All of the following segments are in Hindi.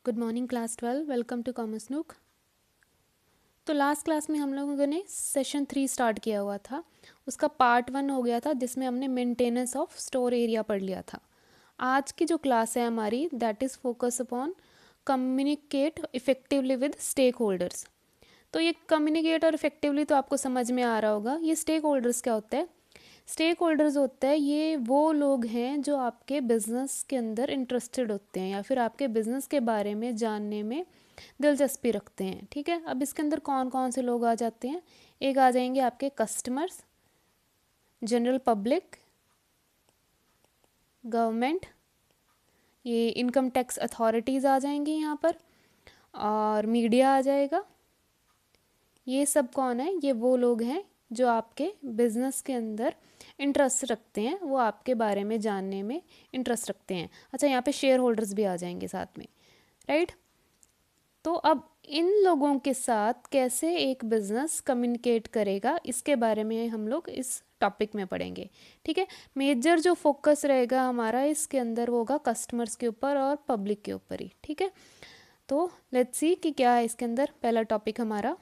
Good morning class 12। Welcome to commerce nook. तो लास्ट क्लास में हम लोगों ने सेशन 3 स्टार्ट किया हुआ था। उसका पार्ट 1 हो गया था जिसमें हमने मेंटेनेंस ऑफ स्टोर एरिया पढ़ लिया था। आज की जो क्लास है हमारी that is focus upon communicate effectively with stakeholders. तो ये कम्युनिकेट और इफेक्टिवली तो आपको समझ में आ रहा होगा। ये स्टेक होल्डर्स क्या होता है? स्टेक होल्डर्स होता है ये वो लोग हैं जो आपके बिजनेस के अंदर इंटरेस्टेड होते हैं या फिर आपके बिजनेस के बारे में जानने में दिलचस्पी रखते हैं। ठीक है, अब इसके अंदर कौन कौन से लोग आ जाते हैं? एक आ जाएंगे आपके कस्टमर्स, जनरल पब्लिक, गवर्नमेंट, ये इनकम टैक्स अथॉरिटीज़ आ जाएंगी यहाँ पर, और मीडिया आ जाएगा। ये सब कौन है? ये वो लोग हैं जो आपके बिजनेस के अंदर इंटरेस्ट रखते हैं, वो आपके बारे में जानने में इंटरेस्ट रखते हैं। अच्छा, यहाँ पे शेयर होल्डर्स भी आ जाएंगे साथ में, राइट। तो अब इन लोगों के साथ कैसे एक बिजनेस कम्युनिकेट करेगा, इसके बारे में हम लोग इस टॉपिक में पढ़ेंगे। ठीक है, मेजर जो फोकस रहेगा हमारा इसके अंदर वो होगा कस्टमर्स के ऊपर और पब्लिक के ऊपर ही। ठीक है, तो लेट्स सी कि क्या है इसके अंदर। पहला टॉपिक हमारा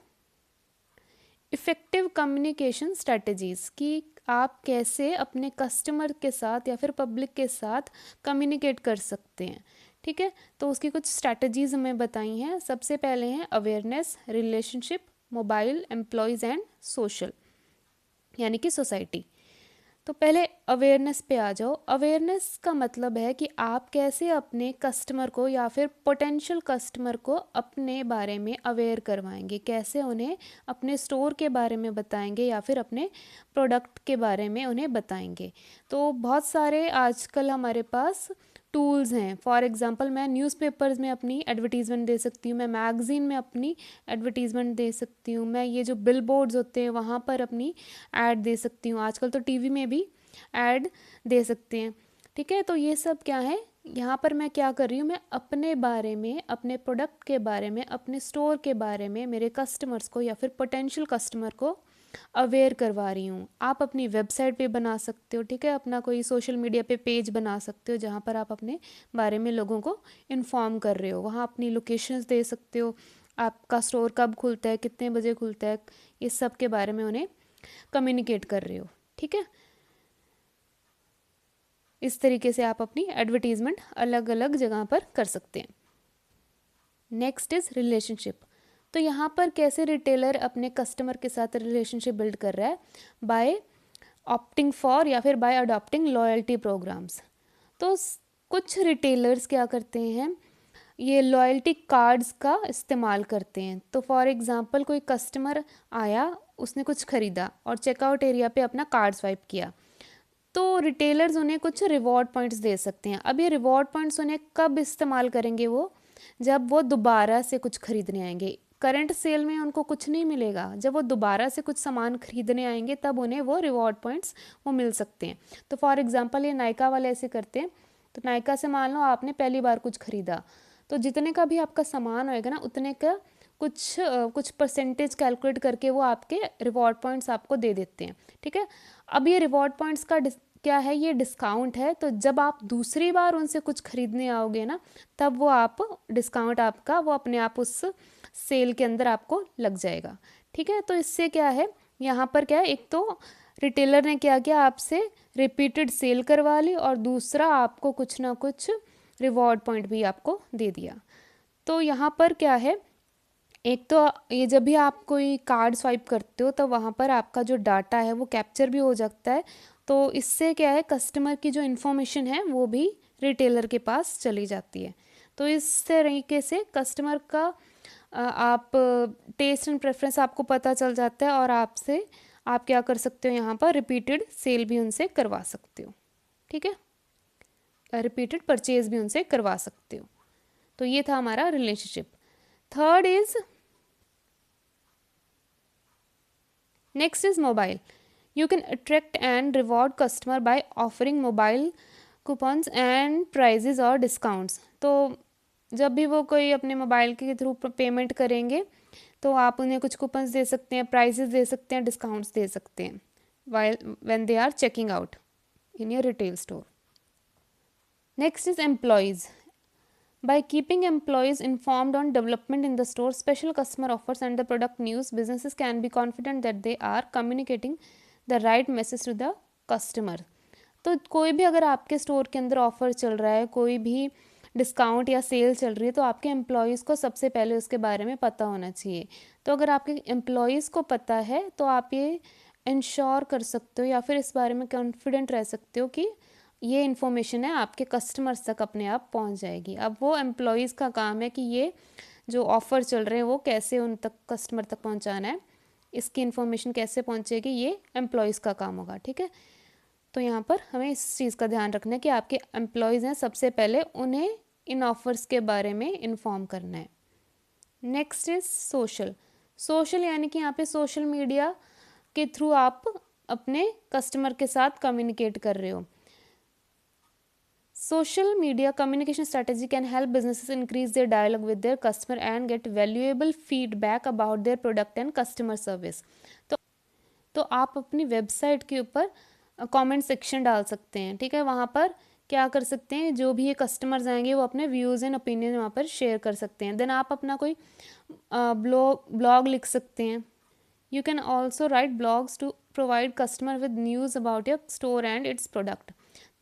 इफ़ेक्टिव कम्युनिकेशन स्ट्रेटजीज़, कि आप कैसे अपने कस्टमर के साथ या फिर पब्लिक के साथ कम्युनिकेट कर सकते हैं। ठीक है, तो उसकी कुछ स्ट्रैटेजीज़ हमें बताई हैं। सबसे पहले हैं awareness, relationship, mobile, employees and social, यानी कि सोसाइटी। तो पहले अवेयरनेस पे आ जाओ। अवेयरनेस का मतलब है कि आप कैसे अपने कस्टमर को या फिर पोटेंशियल कस्टमर को अपने बारे में अवेयर करवाएंगे, कैसे उन्हें अपने स्टोर के बारे में बताएंगे या फिर अपने प्रोडक्ट के बारे में उन्हें बताएंगे। तो बहुत सारे आजकल हमारे पास टूल्स हैं। फॉर एग्ज़ाम्पल मैं न्यूज़पेपर्स में अपनी एडवर्टीज़मेंट दे सकती हूँ, मैं मैगज़ीन में अपनी एडवर्टीज़मेंट दे सकती हूँ, मैं ये जो बिल बोर्ड्स होते हैं वहाँ पर अपनी ऐड दे सकती हूँ, आजकल तो टीवी में भी ऐड दे सकते हैं। ठीक है, तो ये सब क्या है, यहाँ पर मैं क्या कर रही हूँ, मैं अपने बारे में, अपने प्रोडक्ट के बारे में, अपने स्टोर के बारे में मेरे कस्टमर्स को या फिर पोटेंशियल कस्टमर को अवेयर करवा रही हूँ। आप अपनी वेबसाइट पे बना सकते हो, ठीक है, अपना कोई सोशल मीडिया पे पेज बना सकते हो जहाँ पर आप अपने बारे में लोगों को इन्फॉर्म कर रहे हो। वहाँ अपनी लोकेशंस दे सकते हो, आपका स्टोर कब खुलता है, कितने बजे खुलता है, इस सब के बारे में उन्हें कम्युनिकेट कर रहे हो। ठीक है, इस तरीके से आप अपनी एडवर्टीज़मेंट अलग अलग जगह पर कर सकते हैं। Next is relationship. तो यहाँ पर कैसे रिटेलर अपने कस्टमर के साथ रिलेशनशिप बिल्ड कर रहा है? बाय ऑप्टिंग फॉर या फिर बाय अडॉप्टिंग लॉयल्टी प्रोग्राम्स। तो कुछ रिटेलर्स क्या करते हैं, ये लॉयल्टी कार्ड्स का इस्तेमाल करते हैं। तो फॉर एग्ज़ाम्पल कोई कस्टमर आया, उसने कुछ ख़रीदा और चेकआउट एरिया पे अपना कार्ड स्वाइप किया, तो रिटेलर्स उन्हें कुछ रिवॉर्ड पॉइंट्स दे सकते हैं। अब ये रिवॉर्ड पॉइंट्स उन्हें कब इस्तेमाल करेंगे? वो जब वो दोबारा से कुछ खरीदने आएंगे। करंट सेल में उनको कुछ नहीं मिलेगा, जब वो दोबारा से कुछ सामान खरीदने आएंगे तब उन्हें वो रिवॉर्ड पॉइंट्स वो मिल सकते हैं। तो फॉर एग्जांपल ये नायका वाले ऐसे करते हैं। तो नायका से मान लो आपने पहली बार कुछ खरीदा, तो जितने का भी आपका सामान होएगा ना, उतने का कुछ परसेंटेज कैलकुलेट करके वो आपके रिवॉर्ड पॉइंट्स आपको दे देते हैं। ठीक है, अब ये रिवॉर्ड पॉइंट्स का क्या है, ये डिस्काउंट है। तो जब आप दूसरी बार उनसे कुछ खरीदने आओगे ना, तब वो आप डिस्काउंट आपका वो अपने आप उस सेल के अंदर आपको लग जाएगा। ठीक है, तो इससे क्या है, यहाँ पर क्या है, एक तो रिटेलर ने क्या किया, आपसे रिपीटेड सेल करवा ली, और दूसरा आपको कुछ ना कुछ रिवॉर्ड पॉइंट भी आपको दे दिया। तो यहाँ पर क्या है, एक तो ये जब भी आप कोई कार्ड स्वाइप करते हो तो वहाँ पर आपका जो डाटा है वो कैप्चर भी हो जाता है। तो इससे क्या है, कस्टमर की जो इन्फॉर्मेशन है वो भी रिटेलर के पास चली जाती है। तो इस तरीके से कस्टमर का आप टेस्ट एंड प्रेफरेंस आपको पता चल जाता है, और आपसे आप क्या कर सकते हो, यहाँ पर रिपीटेड सेल भी उनसे करवा सकते हो। ठीक है, रिपीटेड परचेज भी उनसे करवा सकते हो। तो ये था हमारा relationship. Third is Next is mobile. You can attract and reward customer by offering mobile coupons and prices और discounts. तो जब भी वो कोई अपने मोबाइल के थ्रू पेमेंट करेंगे तो आप उन्हें कुछ कूपन्स दे सकते हैं, प्राइजेस दे सकते हैं, डिस्काउंट्स दे सकते हैं when they are checking out in your retail store. Next is employees. By keeping employees informed on development in the store, special customer offers and the product news, businesses can be confident that they are communicating the right message to the customer. तो कोई भी अगर आपके स्टोर के अंदर ऑफ़र चल रहा है, कोई भी डिस्काउंट या सेल चल रही है, तो आपके एम्प्लॉयज़ को सबसे पहले उसके बारे में पता होना चाहिए. तो अगर आपके एम्प्लॉयज़ को पता है तो आप ये इंश्योर कर सकते हो या फिर इस बारे में कॉन्फिडेंट रह सकते हो कि ये इन्फॉर्मेशन है आपके कस्टमर्स तक अपने आप पहुंच जाएगी. अब वो एम्प्लॉयज़ का काम है कि ये जो ऑफ़र चल रहे हैं वो कैसे उन तक कस्टमर तक पहुंचाना है, इसकी इन्फॉर्मेशन कैसे पहुंचेगी, ये एम्प्लॉयज़ का काम होगा. ठीक है, तो यहाँ पर हमें इस चीज़ का ध्यान रखना है कि आपके एम्प्लॉयज़ हैं, सबसे पहले उन्हें इन ऑफ़र्स के बारे में इन्फॉर्म करना है. Next is social. सोशल यानी कि यहाँ पे सोशल मीडिया के थ्रू आप अपने कस्टमर के साथ कम्युनिकेट कर रहे हो. Social media communication strategy can help businesses increase their dialogue with their customer and get valuable feedback about their product and customer service. तो आप अपनी वेबसाइट के ऊपर कमेंट सेक्शन डाल सकते हैं. ठीक है, वहाँ पर क्या कर सकते हैं, जो भी ये कस्टमर्स आएंगे वो अपने व्यूज़ एंड ओपिनियन वहाँ पर शेयर कर सकते हैं. देन आप अपना कोई ब्लॉग लिख सकते हैं. You can also write blogs to provide customer with news about your store and its product.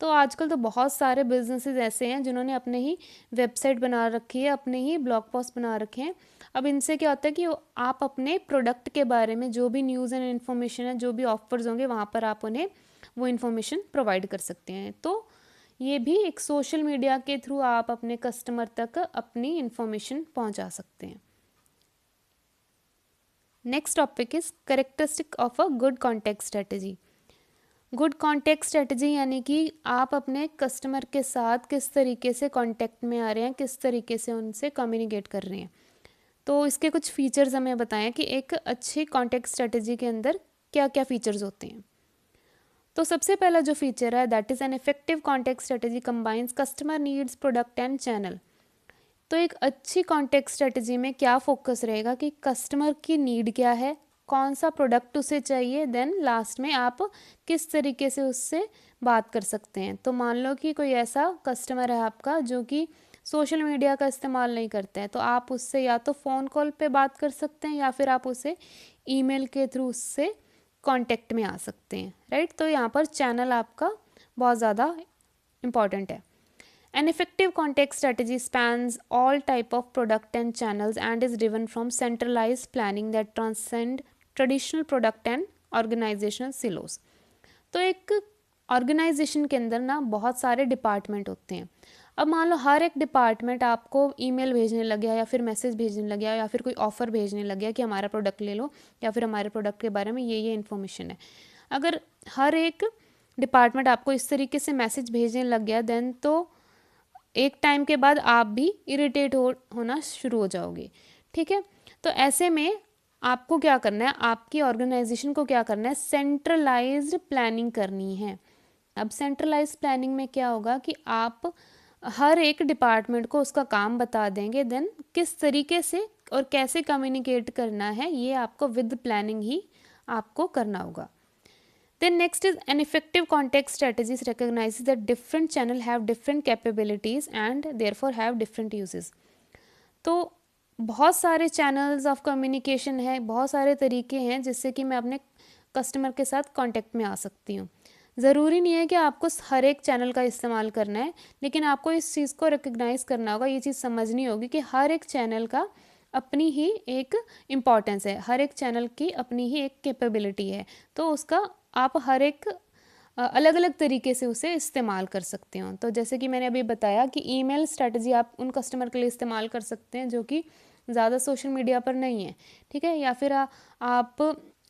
तो आजकल तो बहुत सारे बिजनेसेस ऐसे हैं जिन्होंने अपने ही वेबसाइट बना रखी है, अपने ही ब्लॉग पोस्ट बना रखे हैं. अब इनसे क्या होता है कि आप अपने प्रोडक्ट के बारे में जो भी न्यूज़ एंड इन्फॉर्मेशन है, जो भी ऑफर्स होंगे वहाँ पर आप उन्हें वो इन्फॉर्मेशन प्रोवाइड कर सकते हैं. तो ये भी एक सोशल मीडिया के थ्रू आप अपने कस्टमर तक अपनी इन्फॉर्मेशन पहुँचा सकते हैं. Next topic is characteristic of a good contact strategy. Good contact strategy यानी कि आप अपने कस्टमर के साथ किस तरीके से कॉन्टैक्ट में आ रहे हैं, किस तरीके से उनसे कम्युनिकेट कर रहे हैं. तो इसके कुछ फीचर्स हमें बताएं कि एक अच्छी कॉन्टैक्ट स्ट्रेटजी के अंदर क्या क्या फीचर्स होते हैं. तो सबसे पहला जो फीचर है that is an effective contact strategy combines customer needs, product and channel. तो एक अच्छी कॉन्टैक्ट स्ट्रेटजी में क्या फोकस रहेगा कि कस्टमर की नीड क्या है, कौन सा प्रोडक्ट उसे चाहिए, देन लास्ट में आप किस तरीके से उससे बात कर सकते हैं. तो मान लो कि कोई ऐसा कस्टमर है आपका जो कि सोशल मीडिया का इस्तेमाल नहीं करता है, तो आप उससे या तो फ़ोन कॉल पे बात कर सकते हैं या फिर आप उसे ईमेल के थ्रू उससे कांटेक्ट में आ सकते हैं. राइट, तो यहाँ पर चैनल आपका बहुत ज़्यादा इम्पॉर्टेंट है. An effective contact strategy spans all type of product and channels and is driven from centralized planning that transcend traditional product and organizational silos. तो एक ऑर्गेनाइजेशन के अंदर ना बहुत सारे डिपार्टमेंट होते हैं. अब मान लो हर एक डिपार्टमेंट आपको ईमेल भेजने लग गया या फिर मैसेज भेजने लग गया या फिर कोई ऑफ़र भेजने लग गया कि हमारा प्रोडक्ट ले लो या फिर हमारे प्रोडक्ट के बारे में ये इन्फॉर्मेशन है. अगर हर एक डिपार्टमेंट आपको इस तरीके से मैसेज भेजने लग गया देन तो एक टाइम के बाद आप भी इरिटेट होना शुरू हो जाओगे. ठीक है, तो ऐसे में आपको क्या करना है, आपकी ऑर्गेनाइजेशन को क्या करना है, सेंट्रलाइज्ड प्लानिंग करनी है. अब सेंट्रलाइज्ड प्लानिंग में क्या होगा कि आप हर एक डिपार्टमेंट को उसका काम बता देंगे, देन किस तरीके से और कैसे कम्युनिकेट करना है ये आपको विद प्लानिंग ही आपको करना होगा. Then next is an effective contact strategies recognizes that different channel have different capabilities and therefore have different uses. तो बहुत सारे चैनल्स ऑफ कम्युनिकेशन है, बहुत सारे तरीके हैं जिससे कि मैं अपने कस्टमर के साथ कांटेक्ट में आ सकती हूँ. ज़रूरी नहीं है कि आपको हर एक चैनल का इस्तेमाल करना है, लेकिन आपको इस चीज़ को रिकग्नाइज़ करना होगा, ये चीज़ समझनी होगी कि हर एक चैनल का अपनी ही एक इम्पॉर्टेंस है, हर एक चैनल की अपनी ही एक कैपेबिलिटी है. तो उसका आप हर एक अलग अलग तरीके से उसे इस्तेमाल कर सकते हो. तो जैसे कि मैंने अभी बताया कि ईमेल स्ट्रेटजी आप उन कस्टमर के लिए इस्तेमाल कर सकते हैं जो कि ज़्यादा सोशल मीडिया पर नहीं है. ठीक है, या फिर आप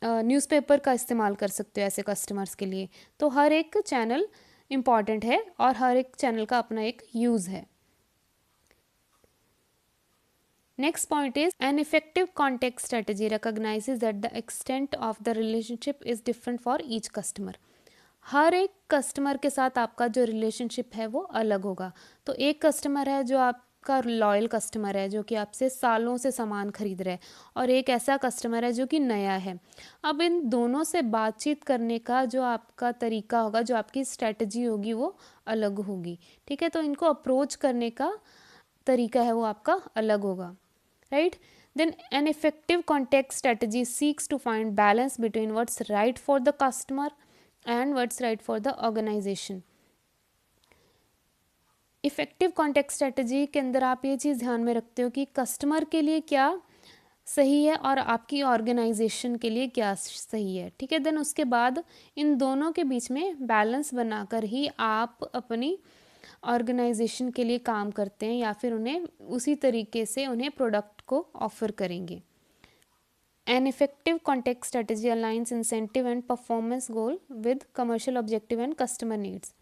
न्यूज़पेपर का इस्तेमाल कर सकते हो ऐसे कस्टमर्स के लिए. तो हर एक चैनल इम्पॉर्टेंट है और हर एक चैनल का अपना एक यूज़ है. Next point is an effective contact strategy recognizes that the extent of the relationship is different for each customer. हर एक कस्टमर के साथ आपका जो रिलेशनशिप है वो अलग होगा. तो एक कस्टमर है जो आपका लॉयल कस्टमर है जो कि आपसे सालों से सामान खरीद रहा है और एक ऐसा कस्टमर है जो कि नया है. अब इन दोनों से बातचीत करने का जो आपका तरीका होगा, जो आपकी स्ट्रेटजी होगी वो अलग होगी. ठीक है, तो इनको अप्रोच करने का तरीका है वो आपका अलग होगा, right. Then an effective content strategy seeks to find balance between what's right for the customer and what's right for the organization. Effective content strategy के अंदर आप ये चीज़ ध्यान में रखते हो कि कस्टमर के लिए क्या सही है और आपकी ऑर्गेनाइजेशन के लिए क्या सही है, ठीक है। देन उसके बाद इन दोनों के बीच में बैलेंस बनाकर ही आप अपनी ऑर्गेनाइजेशन के लिए काम करते हैं या फिर उन्हें उसी तरीके से उन्हें प्रोडक्ट को ऑफर करेंगे। An effective content strategy aligns incentive and performance goal with commercial objective and customer needs.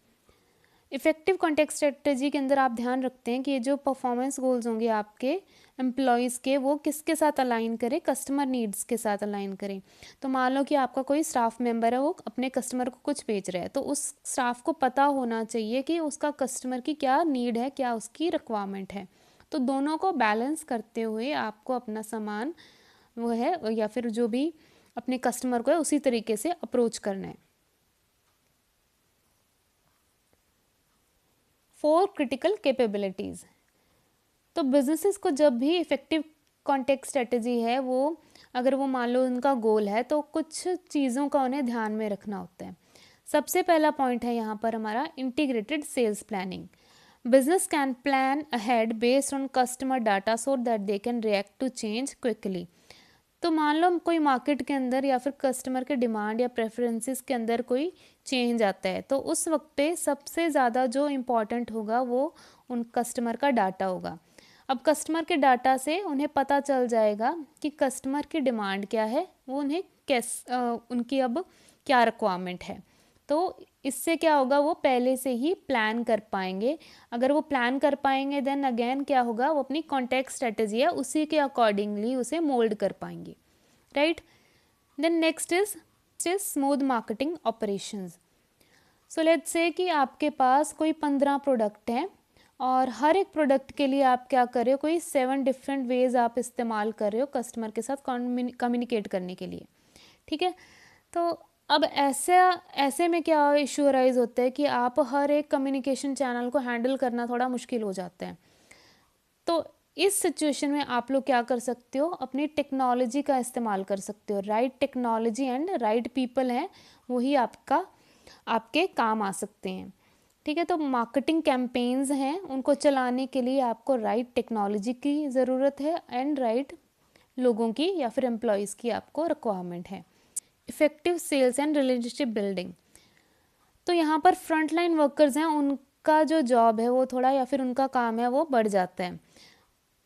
Effective content strategy के अंदर आप ध्यान रखते हैं कि ये जो परफॉर्मेंस गोल्स होंगे आपके एम्प्लॉयज़ के, वो किसके साथ अलाइन करें, कस्टमर नीड्स के साथ अलाइन करें। तो मान लो कि आपका कोई स्टाफ मेंबर है, वो अपने कस्टमर को कुछ बेच रहा है, तो उस स्टाफ को पता होना चाहिए कि उसका कस्टमर की क्या नीड है, क्या उसकी रिक्वायरमेंट है। तो दोनों को बैलेंस करते हुए आपको अपना सामान वो है या फिर जो भी अपने कस्टमर को है उसी तरीके से अप्रोच करना है। 4 क्रिटिकल कैपेबिलिटीज़। तो बिजनेसेस को जब भी इफ़ेक्टिव कॉन्टेक्ट स्ट्रेटजी है, वो अगर वो मान लो उनका गोल है, तो कुछ चीज़ों का उन्हें ध्यान में रखना होता है। सबसे पहला पॉइंट है यहाँ पर हमारा integrated sales planning. Business can plan ahead based on customer data so that they can react to change quickly. तो मान लो कोई मार्केट के अंदर या फिर कस्टमर के डिमांड या प्रेफरेंसेस के अंदर कोई चेंज आता है, तो उस वक्त पे सबसे ज़्यादा जो इम्पॉर्टेंट होगा वो उन कस्टमर का डाटा होगा। अब कस्टमर के डाटा से उन्हें पता चल जाएगा कि कस्टमर की डिमांड क्या है, वो उन्हें उनकी अब क्या रिक्वायरमेंट है। तो इससे क्या होगा, वो पहले से ही प्लान कर पाएंगे। अगर वो प्लान कर पाएंगे देन अगेन क्या होगा, वो अपनी कॉन्टेक्ट स्ट्रेटजी है उसी के अकॉर्डिंगली उसे मोल्ड कर पाएंगे, right. Then next is smooth marketing operations. So let's say कि आपके पास कोई 15 प्रोडक्ट हैं और हर एक प्रोडक्ट के लिए आप क्या कर रहे हो, कोई 7 डिफरेंट वेज आप इस्तेमाल कर रहे हो कस्टमर के साथ कम्युनिकेट करने के लिए, ठीक है। तो अब ऐसे में क्या इशू अराइज होता है कि आप हर एक कम्युनिकेशन चैनल को हैंडल करना थोड़ा मुश्किल हो जाता है। तो इस सिचुएशन में आप लोग क्या कर सकते हो, अपनी टेक्नोलॉजी का इस्तेमाल कर सकते हो। Right technology and right people हैं, वही आपके काम आ सकते हैं, ठीक है। तो मार्केटिंग कैंपेन्स हैं, उनको चलाने के लिए आपको राइट टेक्नोलॉजी की ज़रूरत है एंड राइट लोगों की या फिर एम्प्लॉयज़ की आपको रिक्वायरमेंट है। Effective sales and relationship building. तो यहाँ पर फ्रंट लाइन वर्कर्स हैं, उनका जो जॉब है वो थोड़ा या फिर उनका काम है वो बढ़ जाता है।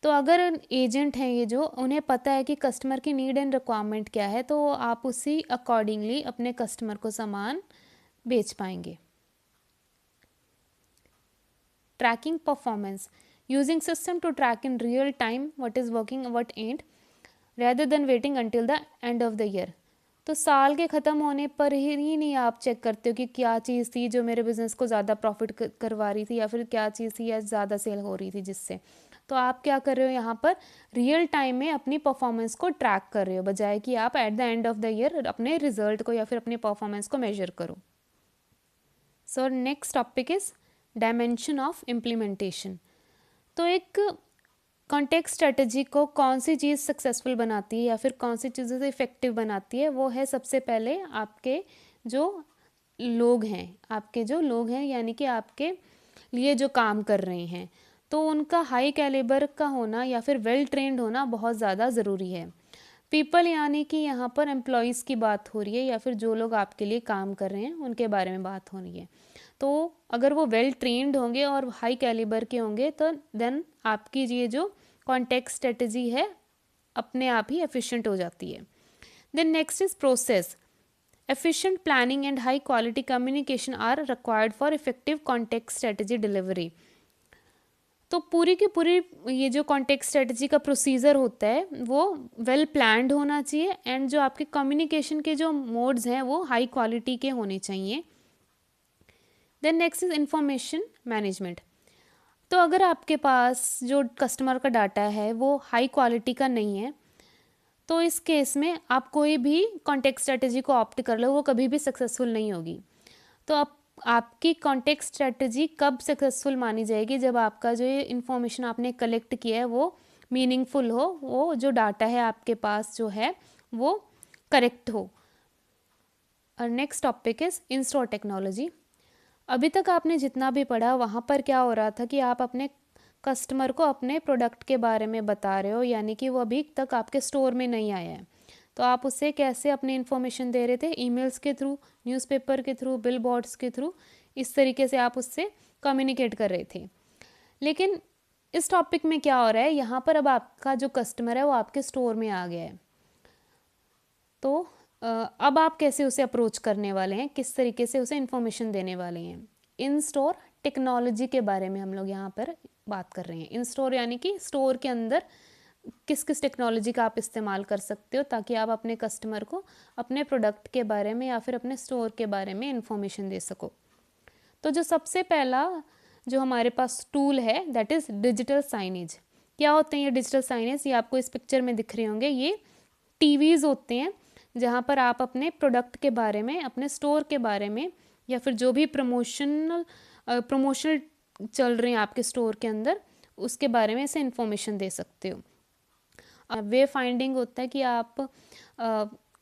तो अगर एजेंट हैं ये जो, उन्हें पता है कि कस्टमर की नीड एंड रिक्वायरमेंट क्या है, तो आप उसी अकॉर्डिंगली अपने कस्टमर को सामान बेच पाएंगे। Tracking performance, using system to track in real time what is working what and rather than waiting until the end of the year. तो साल के ख़त्म होने पर ही नहीं आप चेक करते हो कि क्या चीज़ थी जो मेरे बिज़नेस को ज़्यादा प्रॉफिट करवा रही थी या फिर क्या चीज़ थी या ज़्यादा सेल हो रही थी जिससे। तो आप क्या कर रहे हो यहाँ पर, रियल टाइम में अपनी परफॉर्मेंस को ट्रैक कर रहे हो, बजाय कि आप at the end of the year अपने रिजल्ट को या फिर अपनी परफॉर्मेंस को मेजर करो। So next topic is dimension of implementation. तो एक कॉन्टेक्स्ट स्ट्रेटजी को कौन सी चीज़ सक्सेसफुल बनाती है या फिर कौन सी चीज़ों से इफ़ेक्टिव बनाती है, वो है सबसे पहले आपके जो लोग हैं यानी कि आपके लिए जो काम कर रहे हैं, तो उनका हाई कैलिबर का होना या फिर वेल ट्रेंड होना बहुत ज़्यादा ज़रूरी है। पीपल यानी कि यहाँ पर एम्प्लॉयज़ की बात हो रही है या फिर जो लोग आपके लिए काम कर रहे हैं उनके बारे में बात हो रही है। तो अगर वो वेल ट्रेंड होंगे और हाई कैलिबर के होंगे तो देन आपकी ये जो कॉन्टेक्स्ट स्ट्रेटजी है अपने आप ही एफिशिएंट हो जाती है। Then next is process. Efficient planning and high quality communication are required for effective context strategy delivery. तो पूरी की पूरी ये जो कॉन्टेक्स्ट स्ट्रेटजी का प्रोसीजर होता है वो वेल प्लान्ड होना चाहिए एंड जो आपके कम्युनिकेशन के जो मोड्स हैं वो हाई क्वालिटी के होने चाहिए। Then next is information management. तो अगर आपके पास जो कस्टमर का डाटा है वो हाई क्वालिटी का नहीं है, तो इस केस में आप कोई भी कॉन्टेक्स्ट स्ट्रेटजी को ऑप्ट कर लो, वो कभी भी सक्सेसफुल नहीं होगी। तो आप आपकी कॉन्टेक्स्ट स्ट्रेटजी कब सक्सेसफुल मानी जाएगी? जब आपका जो ये इन्फॉर्मेशन आपने कलेक्ट किया है वो मीनिंगफुल हो, वो जो डाटा है आपके पास जो है वो करेक्ट हो। और next topic is in store technology. अभी तक आपने जितना भी पढ़ा वहाँ पर क्या हो रहा था कि आप अपने कस्टमर को अपने प्रोडक्ट के बारे में बता रहे हो, यानी कि वो अभी तक आपके स्टोर में नहीं आया है, तो आप उससे कैसे अपनी इन्फॉर्मेशन दे रहे थे? ईमेल्स के थ्रू, न्यूज़पेपर के थ्रू, बिल बोर्ड्स के थ्रू, इस तरीके से आप उससे कम्युनिकेट कर रहे थे। लेकिन इस टॉपिक में क्या हो रहा है, यहाँ पर अब आपका जो कस्टमर है वो आपके स्टोर में आ गया है, तो अब आप कैसे उसे अप्रोच करने वाले हैं, किस तरीके से उसे इन्फॉर्मेशन देने वाले हैं? इन स्टोर टेक्नोलॉजी के बारे में हम लोग यहाँ पर बात कर रहे हैं। इन स्टोर यानी कि स्टोर के अंदर किस किस टेक्नोलॉजी का आप इस्तेमाल कर सकते हो ताकि आप अपने कस्टमर को अपने प्रोडक्ट के बारे में या फिर अपने स्टोर के बारे में इन्फॉर्मेशन दे सको। तो जो सबसे पहला जो हमारे पास टूल है दैट इज़ डिजिटल साइनेज। क्या होते हैं ये डिजिटल साइनेज? ये आपको इस पिक्चर में दिख रहे होंगे। ये टीवीज़ होते हैं जहाँ पर आप अपने प्रोडक्ट के बारे में, अपने स्टोर के बारे में, या फिर जो भी प्रमोशनल चल रहे हैं आपके स्टोर के अंदर, उसके बारे में इसे इन्फॉर्मेशन दे सकते हो। वे फाइंडिंग होता है कि आप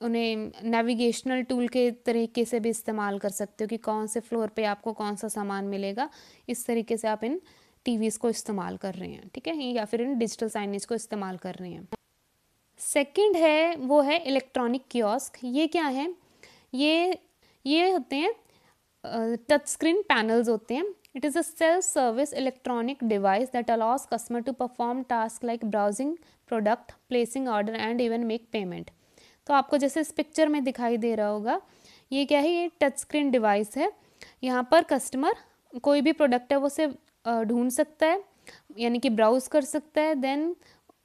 उन्हें नेविगेशनल टूल के तरीके से भी इस्तेमाल कर सकते हो कि कौन से फ्लोर पे आपको कौन सा सामान मिलेगा। इस तरीके से आप इन टीवीज़ को इस्तेमाल कर रहे हैं, ठीक है, या फिर इन डिजिटल साइनेज को इस्तेमाल कर रहे हैं। सेकंड है वो है इलेक्ट्रॉनिक कियोस्क। ये क्या है? ये होते हैं टच स्क्रीन पैनल्स होते हैं। It is a self service electronic device that allows customer to perform task like browsing product, placing order and even make payment. तो आपको जैसे इस पिक्चर में दिखाई दे रहा होगा, ये क्या है? ये टच स्क्रीन डिवाइस है। यहाँ पर कस्टमर कोई भी प्रोडक्ट है वो उसे ढूंढ सकता है, यानी कि ब्राउज कर सकता है, देन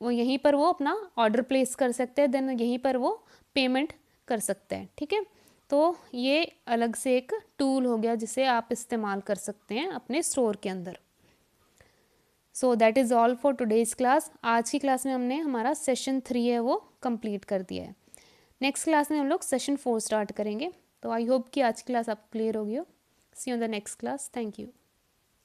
वो यहीं पर वो अपना ऑर्डर प्लेस कर सकते हैं, देन यहीं पर वो पेमेंट कर सकते हैं, ठीक है। तो ये अलग से एक टूल हो गया जिसे आप इस्तेमाल कर सकते हैं अपने स्टोर के अंदर। So that is all for today's class. आज की क्लास में हमने हमारा सेशन 3 है वो कंप्लीट कर दिया है। नेक्स्ट क्लास में हम लोग सेशन 4 स्टार्ट करेंगे। तो आई होप कि आज की क्लास आपको क्लियर होगी हो। See you in the next class. Thank you.